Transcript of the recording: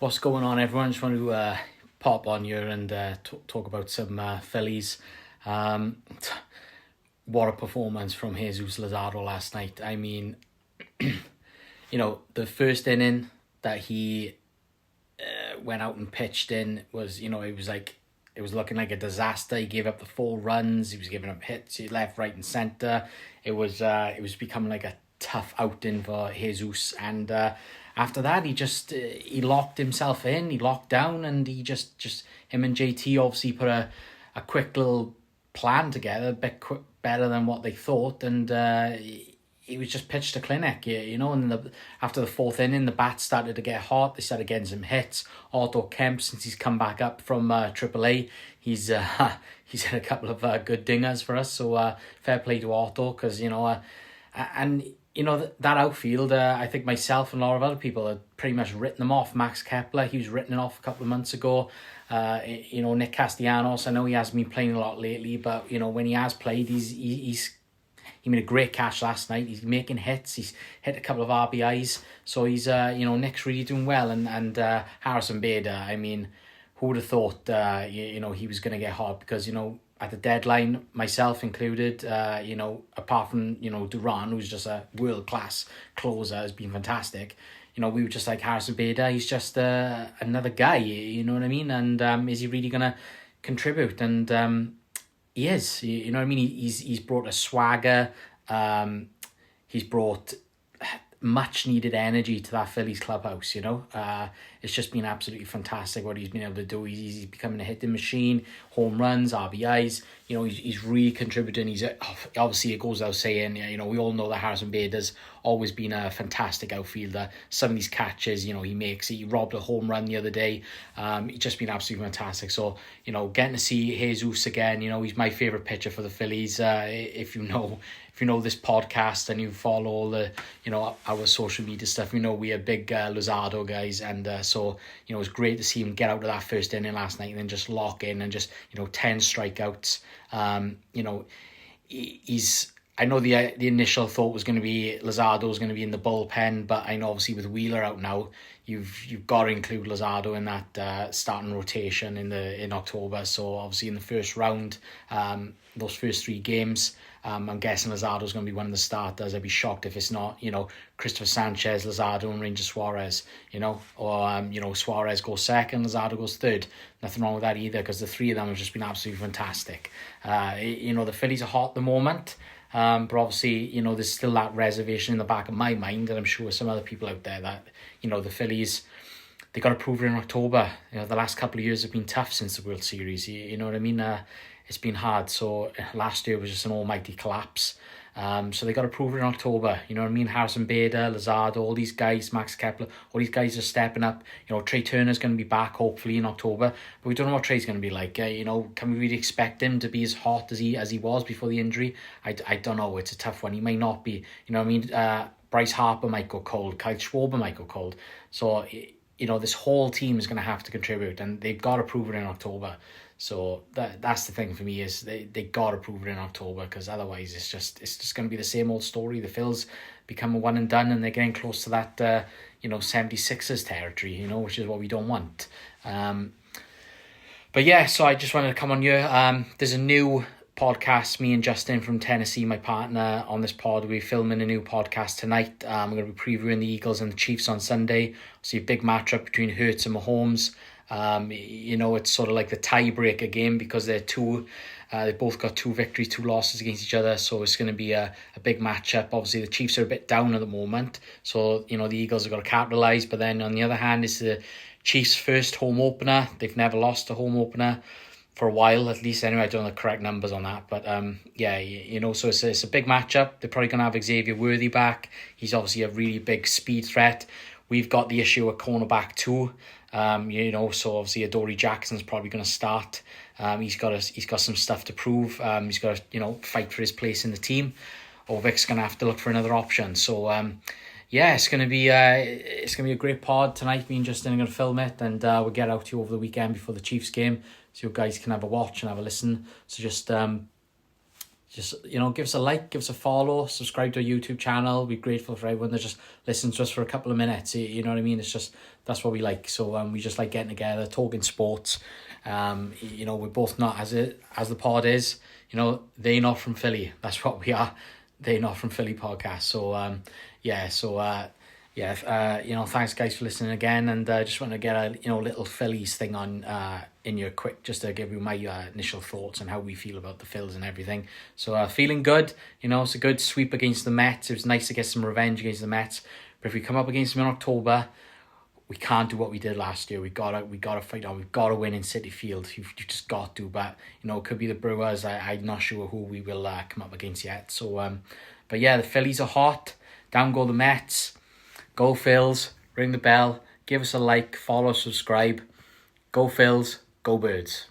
What's going on, everyone? Just want to pop on here and talk about some Phillies. What a performance from Jesus Luzardo last night. I mean, the first inning that he went out and pitched in was, it was looking like a disaster. He gave up the 4 runs. He was giving up hits left, right, and center. It was becoming like a tough outing for Jesus, and after that he locked himself in. He locked down, and he just him and JT obviously put a quick little plan together, a bit better than what they thought, and he was just pitched a clinic, and after the 4th inning, the bats started to get hot. They started getting some hits. Otto Kemp, since he's come back up from AAA, he's had a couple of good dingers for us, so fair play to Otto, because, that outfield, I think myself and a lot of other people had pretty much written them off. Max Kepler, he was written off a couple of months ago. Nick Castellanos, I know he hasn't been playing a lot lately, but, when he has played, he made a great catch last night. He's making hits. He's hit a couple of RBIs. So he's, Nick's really doing well. And Harrison Bader, I mean, who would have thought, he was going to get hot? Because, at the deadline, myself included, apart from, Duran, who's just a world-class closer, has been fantastic. We were just like, Harrison Bader, he's just another guy, you know what I mean? And is he really going to contribute? And he is, you know what I mean? He's brought a swagger. He's brought much needed energy to that Phillies clubhouse, it's just been absolutely fantastic what he's been able to do. He's becoming a hitting machine, home runs, RBIs, he's really contributing. He's obviously, it goes without saying, we all know that Harrison Bader's always been a fantastic outfielder. Some of these catches, he robbed a home run the other day. He's just been absolutely fantastic. So, getting to see Jesus again, he's my favourite pitcher for the Phillies. If you know this podcast and you follow all the, our social media stuff, we are big Luzardo guys, and so, it was great to see him get out of that first inning last night and then just lock in and just, 10 strikeouts. I know the initial thought was going to be Luzardo was going to be in the bullpen, but I know obviously with Wheeler out now, you've got to include Luzardo in that starting rotation in October. So obviously in the first round, those first 3 games, I'm guessing Luzardo's going to be one of the starters. I'd be shocked if it's not, Christopher Sanchez, Luzardo, and Ranger Suarez, or Suarez goes second, Luzardo goes third. Nothing wrong with that either, because the 3 of them have just been absolutely fantastic. The Phillies are hot at the moment. But obviously, there's still that reservation in the back of my mind, and I'm sure some other people out there that, the Phillies, they got to prove it in October. The last couple of years have been tough since the World Series. You know what I mean? It's been hard. So last year was just an almighty collapse. So they got to prove it in October. You know what I mean? Harrison Bader, Luzardo, all these guys, Max Kepler, all these guys are stepping up. Trey Turner's going to be back hopefully in October, but we don't know what Trey's going to be like. Can we really expect him to be as hot as he was before the injury? I don't know. It's a tough one. He may not be. You know what I mean? Bryce Harper might go cold. Kyle Schwarber might go cold. So this whole team is going to have to contribute, and they've got to prove it in October. So that's the thing for me, is they got to prove it in October, because otherwise it's just going to be the same old story. The Phils become a one and done, and they're getting close to that 76ers territory, which is what we don't want. But yeah, so I just wanted to come on here. There's a new podcast, me and Justin from Tennessee, my partner on this pod. We're filming a new podcast tonight. We're going to be previewing the Eagles and the Chiefs on Sunday. See a big matchup between Hurts and Mahomes. It's sort of like the tiebreaker game, because they both got 2 victories, 2 losses against each other. So it's going to be a big matchup. Obviously, the Chiefs are a bit down at the moment. So, the Eagles have got to capitalise. But then on the other hand, it's the Chiefs' first home opener. They've never lost a home opener for a while, at least. Anyway, I don't know the correct numbers on that. But, so it's a big matchup. They're probably going to have Xavier Worthy back. He's obviously a really big speed threat. We've got the issue at cornerback too. So obviously Adoree Jackson's probably going to start. He's got some stuff to prove. He's got to, fight for his place in the team. Or Vic's going to have to look for another option. So, it's going to be a great pod tonight. Me and Justin are going to film it, and we'll get out to you over the weekend before the Chiefs game, so you guys can have a watch and have a listen. So just just, give us a like, give us a follow, subscribe to our YouTube channel. We're grateful for everyone that just listens to us for a couple of minutes. You know what I mean? It's just, that's what we like. So we just like getting together, talking sports. We're both not, as the pod is, they not from Philly. That's what we are. They not from Philly podcast. So thanks guys for listening again, and just want to get a little Phillies thing on in your quick, just to give you my initial thoughts on how we feel about the Phils and everything. So feeling good, it's a good sweep against the Mets. It was nice to get some revenge against the Mets, but if we come up against them in October, we can't do what we did last year. We gotta fight on. We've got to win in Citi Field. You just got to. But it could be the Brewers. I'm not sure who we will come up against yet. So but yeah, the Phillies are hot. Down go the Mets. Go Phils. Ring the bell. Give us a like. Follow. Subscribe. Go Phils. Go Birds.